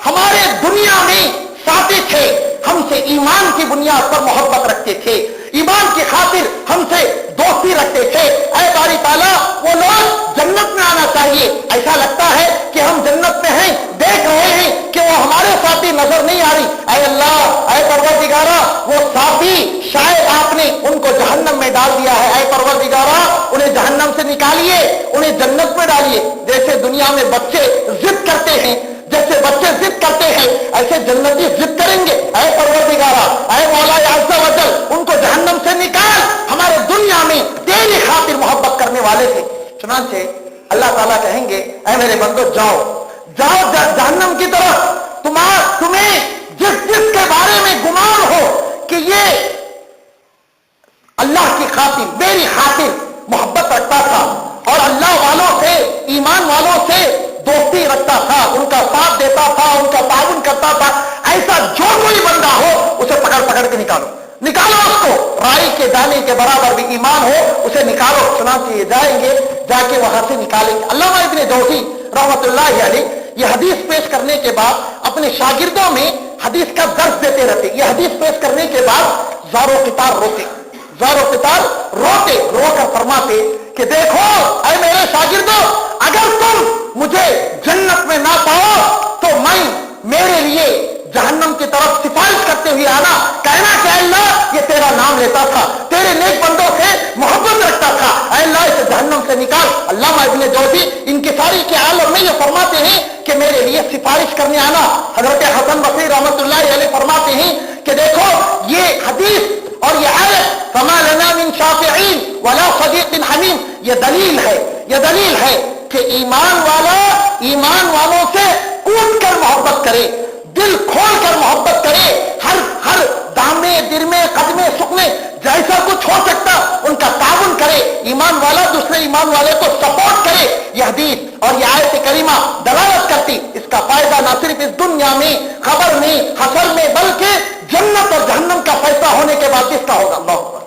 ہمارے دنیا میں ساتھی تھے، ہم سے ایمان کی بنیاد پر محبت رکھتے تھے، ایمان کی خاطر ہم سے دوستی رکھتے تھے، اے باری تعالیٰ وہ لوگ جنت میں آنا چاہیے۔ ایسا لگتا ہے کہ ہم جنت میں ہیں، دیکھ رہے ہیں کہ وہ ہمارے ساتھی نظر نہیں آ رہی، اے اللہ، اے پروردگارہ، وہ ساتھی شاید آپ نے ان کو جہنم میں ڈال دیا ہے، اے پروردگارہ انہیں جہنم سے نکالیے، انہیں جنت میں ڈالیے۔ جیسے دنیا میں بچے ضد کرتے ہیں، ایسے جنتی ضد کریں گے، اے پروردگارہ، اے مولا عز و جل، ان کو جہنم سے نکال، ہمارے دنیا میں تیری خاطر محبت کرنے والے تھے۔ چنانچہ اللہ تعالیٰ کہیں گے، اے میرے بندو جاؤ جہنم کی طرف، تمہیں جس کے بارے میں گمان ہو کہ یہ اللہ کی خاطر، میری خاطر محبت رکھتا تھا اور اللہ والوں سے، ایمان والوں سے دوستی رکھتا تھا، ان کا ساتھ دیتا تھا، ان کا تعاون کرتا تھا، ایسا جو کوئی بندہ ہو اسے پکڑ کے نکالو اس کو، رائی کے دانے کے برابر بھی ایمان ہو اسے نکالو۔ چنانچہ یہ جائیں گے، جا کے وہاں سے نکالیں گے۔ علامہ ابن جوزی رحمۃ اللہ علیہ یہ حدیث پیش کرنے کے بعد اپنے شاگردوں میں حدیث کا درس دیتے رہتے، یہ حدیث پیش کرنے کے بعد زار و قطار روتے، رو کر فرماتے کہ دیکھو اے میرے شاگردوں، اگر تم مجھے جنت میں نہ پاؤ تو میں میرے لیے جہنم کی طرف سفارش کرتے ہوئے آنا، کہنا کہ اللہ یہ تیرا نام لیتا تھا، تیرے نیک بندوں سے محبت رکھتا تھا، اے اللہ اسے جہنم سے نکال۔ علامہ ابن جوزی انکساری کے عالم یہ حدیث اور یہ آیت فما لنا من شافعین ولا صدیق حمیم، یہ دلیل ہے کہ ایمان والوں سے کود کر محبت کرے، دل کھول کر محبت کرے، ہر دامے درمے قدمے سکنے جیسا کچھ ہو سکتا ان کا تعاون کرے، ایمان والا دوسرے ایمان والے کو سپورٹ کرے۔ یہ حدیث اور یہ آیت کریمہ دلالت کرتی اس کا فائدہ نہ صرف اس دنیا میں خبر میں حشر میں بلکہ جنت اور جہنم کا فیصلہ ہونے کے بعد اس کا ہوگا، اللہ اکبر،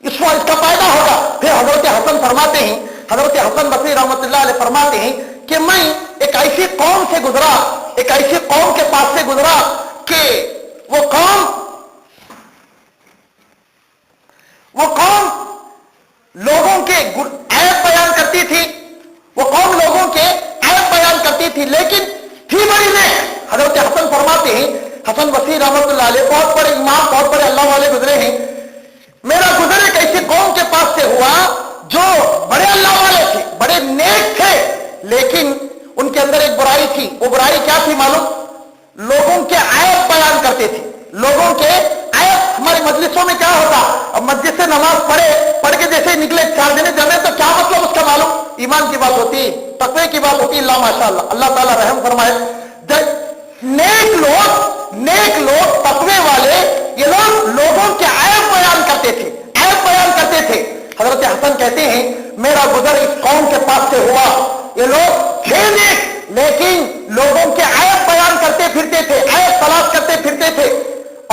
اس کا فائدہ ہوگا۔ پھر حضرت حسن فرماتے ہیں، حضرت حسن بصری رحمۃ اللہ علیہ فرماتے ہیں کہ میں ایک ایسی قوم سے گزرا، ایک ایسی قوم کے پاس سے گزرا کہ وہ قوم لوگوں کے عیب بیان کرتی تھی، وہ قوم لوگوں کے عیب بیان کرتی تھی لیکن تھی بڑی نیک۔ حضرت حسن فرماتے ہیں، حسن بصری رحمۃ اللہ علیہ بہت بڑے امام، بہت بڑے اللہ والے گزرے ہیں، میرا گزر ایک ایسی قوم کے پاس سے ہوا جو بڑے اللہ والے تھے، بڑے نیک تھے، لیکن ان کے اندر ایک برائی تھی۔ وہ برائی کیا تھی معلوم؟ لوگوں کے عیب بیان کرتے تھے، لوگوں کے عیب۔ ہماری مجلسوں میں کیا ہوتا، اب مسجد سے نماز پڑھ کے جیسے نکلے 4 دن جمعے تو کیا مطلب اس کا معلوم؟ ایمان کی بات ہوتی، تقوی کی بات ہوتی، اللہ ماشاء اللہ، اللہ تعالیٰ رحم فرمائے۔ نیک لوگ تقوی والے یہ لوگ لوگوں کے عیب بیان کرتے تھے، حضرت حسن کہتے ہیں میرا گزر اس قوم کے پاس سے ہوا، یہ لوگ تھے نیک لیکن لوگوں کے عیب بیان کرتے پھرتے تھے، عیب تلاش کرتے پھرتے تھے،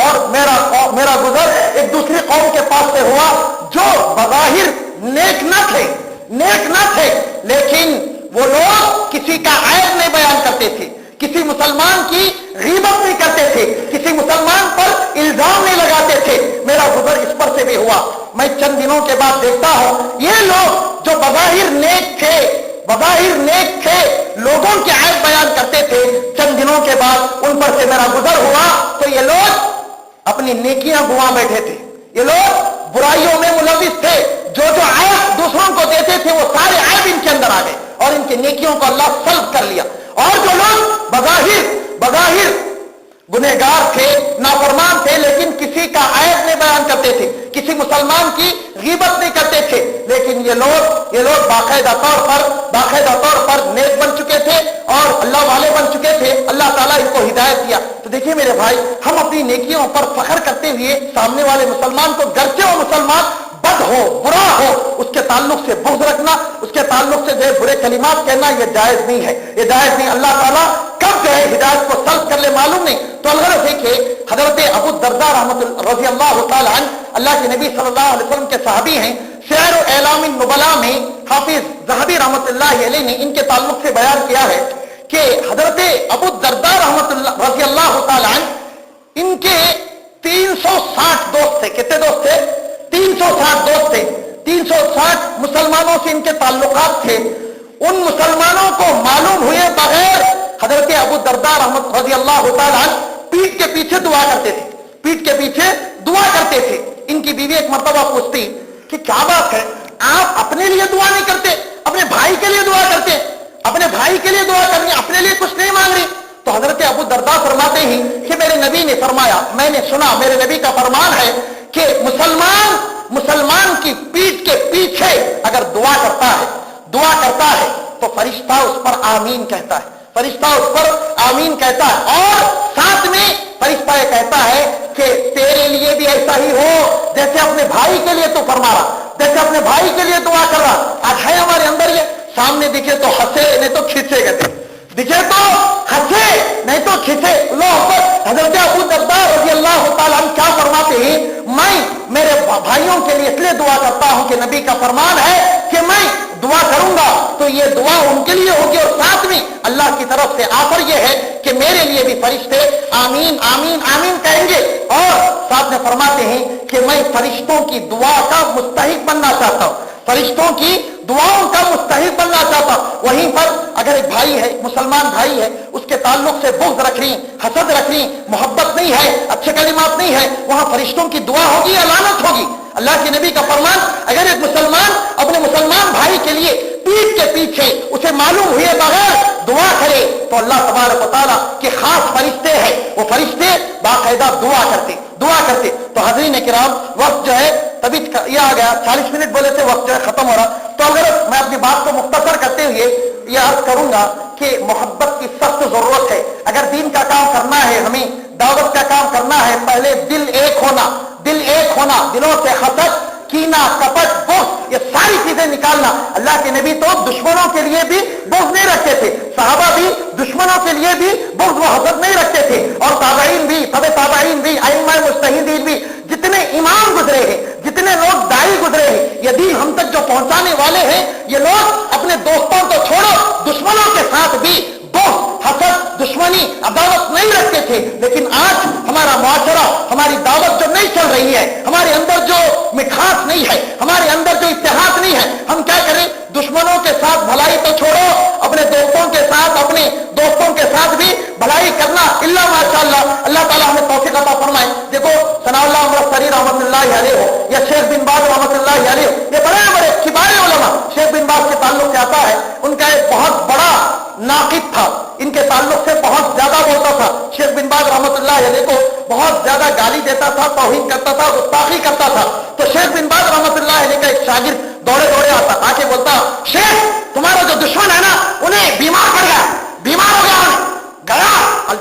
اور میرا گزر ایک دوسری قوم کے پاس سے ہوا جو بظاہر نیک نہ تھے لیکن وہ لوگ کسی کا عیب نہیں بیان کرتے تھے، کسی مسلمان کی غیبت نہیں کرتے تھے، کسی مسلمان پر الزام نہیں لگاتے تھے۔ میرا گزر اس پر سے بھی ہوا۔ میں چند دنوں کے بعد دیکھتا ہوں یہ لوگ جو بظاہر نیک تھے لوگوں کے عیب بیان کرتے تھے، چند دنوں کے بعد ان پر سے میرا گزر ہوا تو یہ لوگ اپنی نیکیاں گوا بیٹھے تھے، یہ لوگ برائیوں میں ملوث تھے، جو عیب دوسروں کو دیتے تھے وہ سارے عیب ان کے اندر آ گئے اور ان کی نیکیوں کو اللہ سلب کر لیا۔ اور جو لوگ بظاہر گنہگار تھے، نافرمان تھے، لیکن کسی کا عیب نہیں بیان کرتے تھے، کسی مسلمان کی غیبت نہیں کرتے تھے، لیکن یہ لوگ باقاعدہ طور پر نیک بن چکے تھے اور اللہ والے بن چکے تھے، اللہ تعالیٰ ان کو ہدایت دیا۔ تو دیکھیے میرے بھائی، ہم اپنی نیکیوں پر فخر کرتے ہوئے سامنے والے مسلمان کو، گرچہ وہ مسلمان بد ہو، برا ہو، اس کے تعلق سے بغض رکھنا، اس کے تعلق سے برے کلمات کہنا یہ جائز نہیں ہے، یہ جائز نہیں۔ اللہ تعالیٰ کب ہدایت کو سلب کر لے معلوم نہیں۔ تو الغرض ہے کہ حضرت ابو الدرداء رضی اللہ تعالی عنہ اللہ کے نبی صلی اللہ علیہ وسلم کے صحابی ہیں۔ سیر و اعلام النبلاء میں حافظ ذہبی رحمۃ اللہ علیہ نے ان کے تعلق سے بیان کیا ہے کہ حضرت ابو الدرداء رضی اللہ تعالی عنہ ان کے 360 دوست تھے۔ کتنے دوست تھے؟ 360 دوست تھے، 360 مسلمانوں سے ان کے تعلقات تھے۔ ان مسلمانوں کو معلوم ہوئے بغیر حضرت ابو الدرداء رضی اللہ تعالیٰ پیٹھ کے پیچھے دعا کرتے تھے۔ ان کی بیوی ایک مرتبہ پوچھتی کہ کیا بات ہے، آپ اپنے لیے دعا نہیں کرتے، اپنے بھائی کے لیے دعا کرتے، اپنے بھائی کے لیے دعا کرنی، اپنے لیے کچھ نہیں مانگ رہی؟ تو حضرت ابو الدرداء فرماتے ہیں کہ میرے نبی نے فرمایا، میں نے سنا، میرے نبی کا فرمان ہے کہ مسلمان کی پیٹھ کے پیچھے اگر دعا کرتا ہے تو فرشتہ اس پر آمین کہتا ہے، اور ساتھ میں فرشتہ یہ کہتا ہے کہ تیرے لیے بھی ایسا ہی ہو جیسے اپنے بھائی کے لیے تو فرما رہا، جیسے اپنے بھائی کے لیے دعا کر رہا۔ آج ہے ہمارے اندر یہ، سامنے دکھے تو ہنسے نہیں تو کھینچے گئے، دکھے تو ہنسے نہیں تو کھینچے۔ اللہ اکبر۔ حضرت ابو الدرداء رضی اللہ تعالیٰ عنہ کیا فرماتے ہیں، میں میرے بھائیوں کے لیے اس لیے دعا کرتا ہوں کہ نبی کا فرمان ہے کہ میں دعا کروں گا تو یہ دعا ان کے لیے ہوگی، اور ساتھ میں اللہ کی طرف سے آفر یہ ہے کہ میرے لیے بھی فرشتے آمین آمین آمین کہیں گے، اور ساتھ میں فرماتے ہیں کہ میں فرشتوں کی دعا کا مستحق بننا چاہتا ہوں، فرشتوں کی دعاؤں کا مستحق بننا چاہتا ہوں۔ وہیں پر اگر ایک بھائی ہے، مسلمان بھائی ہے، اس کے تعلق سے بغض رکھ رہی، حسد رکھ رہی، محبت نہیں ہے، اچھے کلمات نہیں ہے، وہاں فرشتوں کی دعا ہوگی یا لعنت ہوگی؟ اللہ کے نبی کا فرمان، اگر ایک مسلمان اپنے مسلمان بھائی کے لیے پیٹھ کے پیچھے اسے معلوم ہوئے بغیر دعا کرے تو اللہ تبارک و تعالیٰ کے خاص فرشتے ہیں، وہ فرشتے باقاعدہ دعا کرتے दुआ करते। तो हज़रीन किराम, वक्त जो है तभी ये आ गया, 40 मिनट बोले थे, वक्त जो है खत्म हो रहा। तो अगर मैं अपनी बात को मुख्तसर करते हुए ये अर्ज करूंगा कि मोहब्बत की सख्त जरूरत है। अगर दीन का काम करना है, हमें दावत का काम करना है, पहले दिल एक होना, दिलों से हसद, कीना, कपट, बुग़्ज़, ये सारी चीजें निकालना। अल्लाह के नबी तो दुश्मनों के लिए भी बुग़्ज़ नहीं रखते थे, सहाबा भी दुश्मनों के लिए भी बुग़्ज़ व हसद नहीं रखते थे, और ताबईन भी, तबे ताबईन भी, अइम्मा मुज्तहिदीन भी, जितने इमाम गुजरे हैं, जितने लोग दाई गुजरे हैं, ये दीन हम तक जो पहुंचाने वाले हैं, ये लोग अपने दोस्तों को छोड़ो, दुश्मनों के साथ भी बुग़्ज़, हसद, दुश्मनी, अदावत नहीं रखते थे। लेकिन आज हमारा मुआशरा, हमारी दावत जो नहीं चल रही है, हमारे अंदर जो मिठास नहीं है, हमारे अंदर जो इत्तेहाद नहीं है, हम क्या करें? दुश्मनों के साथ भलाई तो छोड़ो, अपने दोस्तों के साथ भी भलाई करना, इल्ला माशाअल्लाह। अल्लाह ताला हमें तौफीक अता फरमाए। देखो सनाउल्लाह अमरसरी रहमतुल्लाहि अलैह हो या शेख बिन बाज रहमतुल्लाहि अलैह, ये बड़े बड़े किबारे उलमा, शेख बिन बाज के ताल्लुक से आता है, उनका एक बहुत बड़ा नाकिद था, इनके ताल्लुक से बहुत ज्यादा बोलता था। शेख बिन बाज रहमतुल्लाहि अलैह को बहुत ज्यादा गाली देता था, तौहीन करता था, गुस्ताखी करता था। तो शेख बिन बाज रहमतुल्लाहि अलैह का एक शागिर्द दौड़े दौड़े आता, आके बोलता, शेख तुम्हारा जो दुश्मन है ना, उन्हें बीमार पड़ गया, बीमार हो गया, गया,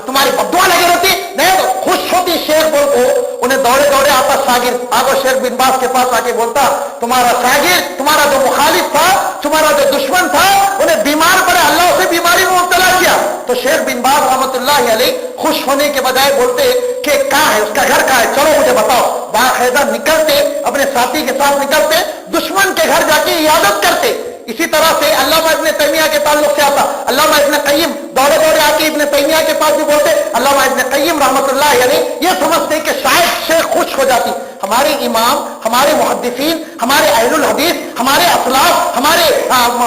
तुम्हारी बद्दुआ लगी रहती नहीं तो खुश होती शेख बोल को। उन्हें दौड़े दौड़े आता शागिर्द, आगो शेख बिन बाज के पास आके बोलता, तुम्हारा शागिर्द, तुम्हारा जो मुखालिफ था, तुम्हारा जो दुश्मन था, उन्हें बीमार पड़े, अल्लाह उसे बीमारी में मुब्तला किया। तो शेख बिन बाज रहमतुल्लाहि अलैह खुश होने के बजाय बोलते कि कहाँ है, उसका घर कहाँ है, चलो मुझे बताओ। बाकायदा निकलते, अपने साथी के साथ निकलते, दुश्मन के घर जाके इयादत करते। इसी तरह से अल्लामा इब्न तैमिया के ताल्लुक से आता, अल्लामा इब्न क़य्यिम दौड़े दौड़े आके इब्न तैमिया के पास भी बोलते, अल्लामा इब्न क़य्यिम रहमतुल्लाहि अलैह ये समझते कि शायद शेख खुश हो जाती। हमारे इमाम, हमारे मुहद्दिसीन, हमारे अहलुल हदीस, हमारे असलाफ, हमारे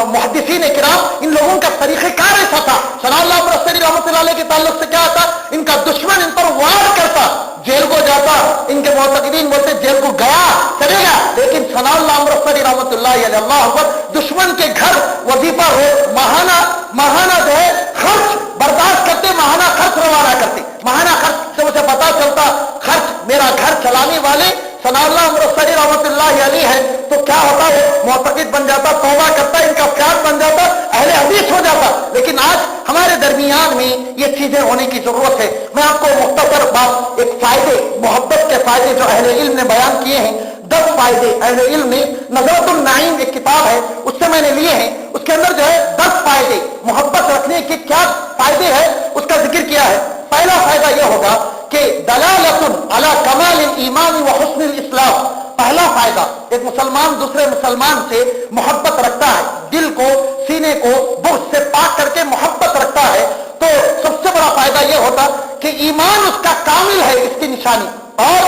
मुहद्दिसीन किराम, इन लोगों का तरीक़ेकार ऐसा था। सनाउल्लाह अमरसरी रहमतुल्लाहि अलैह के ताल्लुक से क्या आता, इनका दुश्मन इन पर वार करता, जेल को जाता, इनके मुअतक़िदीन बोलते जेल को गया चलेगा, लेकिन सनाउल्लाह अमरसरी रहमतुल्लाहि अलैह अल्लाह अकबर, दुश्मन के घर वजीफा हो, महाना जो है खर्च बर्दाश्त करते, महाना खर्च रवाना करते। महाना खर्च से मुझे पता चलता खर्च मेरा घर चलाने वाले सनाउल्लाह अमरसरी रहमतुल्लाहि अलैह है, तो क्या होता है, मुअतक़िद बन जाता, तौबा करता, इनका प्यार बन जाता, अहले हदीस हो जाता। लेकिन आज हमारे दरमियान में ये चीजें होने की जरूरत है। मैं आपको मुख्तसर बात, एक फायदे, मोहब्बत के फायदे जो अहले इल्म ने बयान किए हैं, 10 फायदे अहले इल्म ने, नज़रतुन नाईम एक किताब है उससे मैंने लिए हैं, उसके अंदर जो है 10 फायदे मोहब्बत रखने के क्या फायदे हैं उसका जिक्र किया है। पहला फायदा यह होगा कि दलालतुन अला कमालिल ईमान व हुस्निल इस्लाम। पहला फायदा, एक मुसलमान दूसरे मुसलमान से मोहब्बत रखता है, दिल को, सीने को बुग़्ज़ से पाक करके मोहब्बत रखता है, तो सबसे बड़ा फायदा यह होता कि ईमान उसका कामिल है, इसकी निशानी, और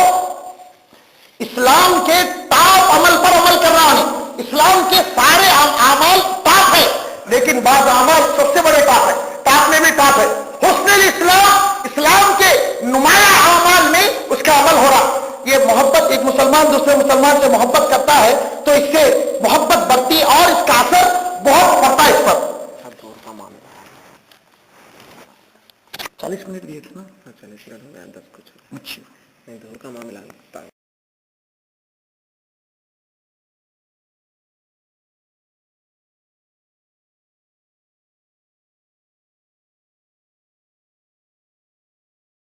इस्लाम के ताप अमल पर अमल कर रहा है। इस्लाम के सारे अमल ताप है, लेकिन बाद अमल सबसे बड़े ताप है, ताप में भी ताप है। हुस्नुल इस्लाम, इस्लाम के नुमाया अमाल में उसका अमल हो रहा। ये मोहब्बत, एक मुसलमान दूसरे मुसलमान से मोहब्बत करता है तो इससे मोहब्बत बढ़ती और इसका असर बहुत पड़ता है इस पर। 40 मिनट दिए थे ना, 40 मिनट हो गया, 10 कुछ, अच्छा नहीं, दूर का मामला लगता है।